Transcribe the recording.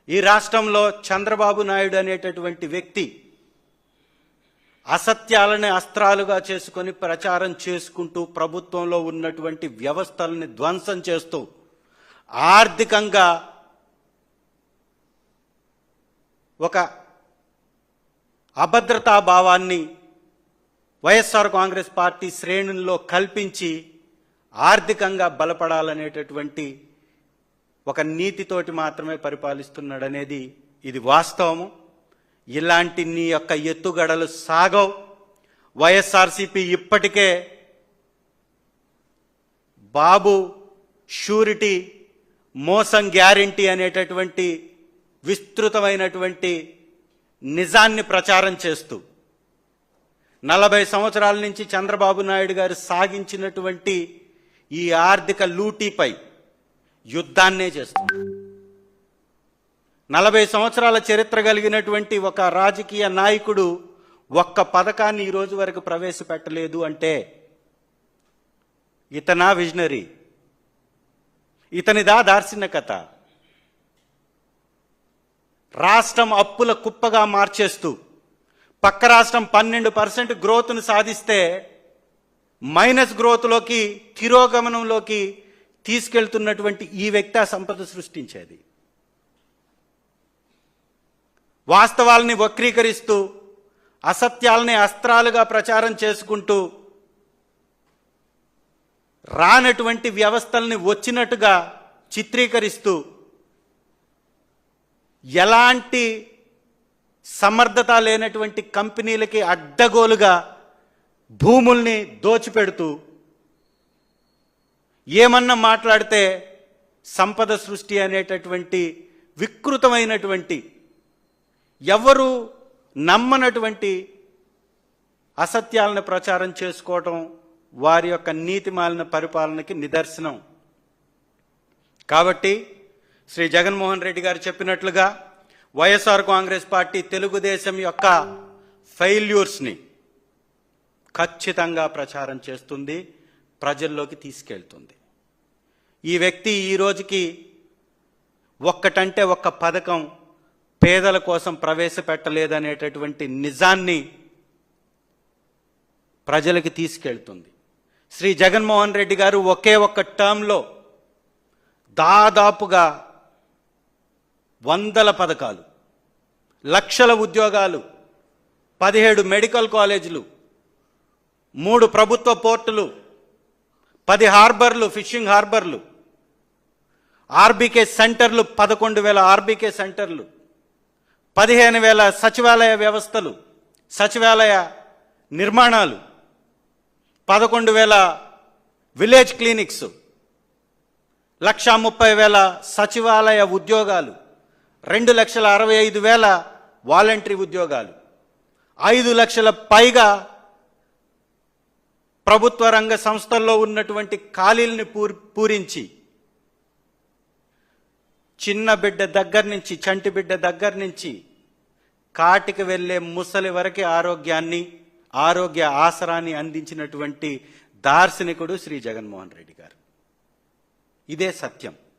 ఈ రాష్ట్రంలో చంద్రబాబు నాయుడు అనేటటువంటి వ్యక్తి అసత్యాలని అస్త్రాలుగా చేసుకొని ప్రచారం చేసుకుంటూ ప్రభుత్వంలో ఉన్నటువంటి వ్యవస్థల్ని ధ్వంసం చేస్తూ ఆర్థికంగా ఒక అభద్రతా భావాన్ని వైఎస్ఆర్ కాంగ్రెస్ పార్టీ శ్రేణుల్లో కల్పించి ఆర్థికంగా బలపడాలనేటటువంటి ఒక నీతితోటి మాత్రమే పరిపాలిస్తున్నాడనేది ఇది వాస్తవము. ఇలాంటి నీ యొక్క ఎత్తుగడలు సాగవు. వైఎస్ఆర్సీపీ ఇప్పటికే బాబు షూరిటీ మోసం గ్యారంటీ అనేటటువంటి విస్తృతమైనటువంటి నిజాన్ని ప్రచారం చేస్తూ 40 సంవత్సరాల నుంచి చంద్రబాబు నాయుడు గారు సాగించినటువంటి ఈ ఆర్థిక లూటీపై యుద్ధాన్నే చేస్తుంది. 40 సంవత్సరాల చరిత్ర కలిగినటువంటి ఒక రాజకీయ నాయకుడు ఒక్క పథకాన్ని ఈ రోజు వరకు ప్రవేశపెట్టలేదు అంటే ఇతనా విజనరీ? ఇతనిదా దార్శనికత? రాష్ట్రం అప్పుల కుప్పగా మార్చేస్తూ పక్క రాష్ట్రం 12% గ్రోత్ను సాధిస్తే మైనస్ గ్రోత్లోకి తిరోగమనంలోకి తీసుకెళ్తున్నటువంటి ఈ వ్యక్తి సంపద సృష్టించేది. వాస్తవాల్ని వక్రీకరిస్తూ అసత్యాల్ని అస్త్రాలుగా ప్రచారం చేసుకుంటూ రానటువంటి వ్యవస్థల్ని వచ్చినట్టుగా చిత్రీకరిస్తూ ఎలాంటి సమర్థత లేనటువంటి కంపెనీలకి అడ్డగోలుగా భూముల్ని దోచిపెడుతూ ఏమన్నా మాట్లాడితే సంపద సృష్టి అనేటటువంటి వికృతమైనటువంటి ఎవరు నమ్మనటువంటి అసత్యాలను ప్రచారం చేసుకోవటం వారి యొక్క నీతిమాలిన పరిపాలనకి నిదర్శనం. కాబట్టి శ్రీ జగన్మోహన్ రెడ్డి గారు చెప్పినట్లుగా వైఎస్ఆర్ కాంగ్రెస్ పార్టీ తెలుగుదేశం యొక్క ఫెయిల్యూర్స్ని ఖచ్చితంగా ప్రచారం చేస్తుంది, ప్రజల్లోకి తీసుకెళ్తుంది. ఈ వ్యక్తి ఈ రోజుకి ఒక్కటంటే ఒక్క పథకం పేదల కోసం ప్రవేశపెట్టలేదనేటటువంటి నిజాన్ని ప్రజలకి తీసుకెళ్తుంది. శ్రీ జగన్మోహన్ రెడ్డి గారు ఒకే ఒక్క టర్మ్లో దాదాపుగా 100 పథకాలు, లక్షల ఉద్యోగాలు, 17 మెడికల్ కాలేజీలు, 3 ప్రభుత్వ పోర్టులు, 10 హార్బర్లు, ఫిషింగ్ హార్బర్లు, ఆర్బీకే సెంటర్లు, 11,000 ఆర్బీకే సెంటర్లు, 15,000 సచివాలయ వ్యవస్థలు, సచివాలయ నిర్మాణాలు, 11,000 విలేజ్ క్లినిక్స్, 1,30,000 సచివాలయ ఉద్యోగాలు, 2,65,000 వాలంటరీ ఉద్యోగాలు, 5 లక్షల పైగా ప్రభుత్వ రంగ సంస్థల్లో ఉన్నటువంటి ఖాళీల్ని పూరించి చిన్న బిడ్డ దగ్గర నుంచి, చంటి బిడ్డ దగ్గర నుంచి కాటికి వెళ్లే ముసలి వరకు ఆరోగ్య ఆసరాన్ని అందించినటువంటి దార్శనికుడు శ్రీ జగన్మోహన్ రెడ్డి గారు. ఇదే సత్యం.